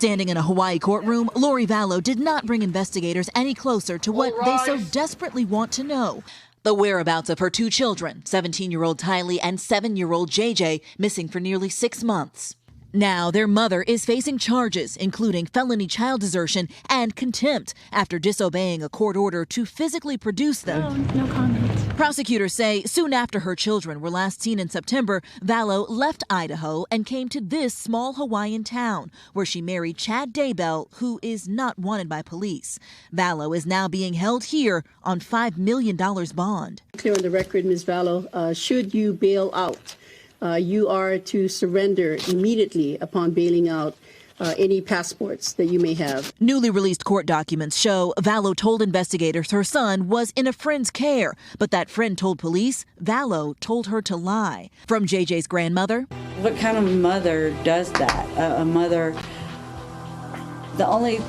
Standing in a Hawaii courtroom, Lori Vallow did not bring investigators any closer to what they so desperately want to know. The whereabouts of her two children, 17-year-old Tylee and 7-year-old JJ, missing for nearly 6 months. Now their mother is facing charges, including felony child desertion and contempt, after disobeying a court order to physically produce them. No comment. Prosecutors say soon after her children were last seen in September, Vallow left Idaho and came to this small Hawaiian town, where she married Chad Daybell, who is not wanted by police. Vallow is now being held here on $5 million bond. Clear on the record, Ms. Vallow, should you bail out, you are to surrender immediately upon bailing out any passports that you may have. Newly released court documents show Vallow told investigators her son was in a friend's care, but that friend told police Vallow told her to lie. From JJ's grandmother. What kind of mother does that? A mother, the only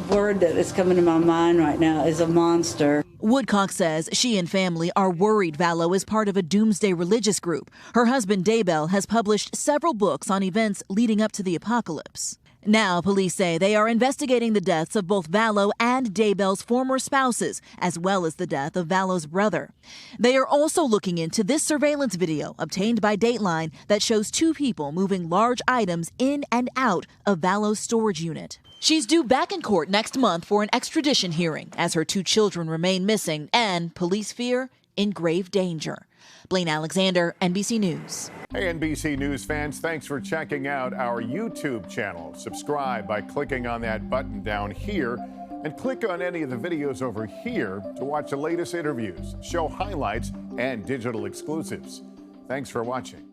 word that is coming to my mind right now is a monster. Woodcock says she and family are worried Vallow is part of a doomsday religious group. Her husband Daybell has published several books on events leading up to the apocalypse. Now police say they are investigating the deaths of both Vallow and Daybell's former spouses, as well as the death of Vallow's brother. They are also looking into this surveillance video obtained by Dateline that shows two people moving large items in and out of Vallow's storage unit. She's due back in court next month for an extradition hearing as her two children remain missing and, police fear, in grave danger. Blaine Alexander, NBC News. Hey, NBC News fans, thanks for checking out our YouTube channel. Subscribe by clicking on that button down here and click on any of the videos over here to watch the latest interviews, show highlights, and digital exclusives. Thanks for watching.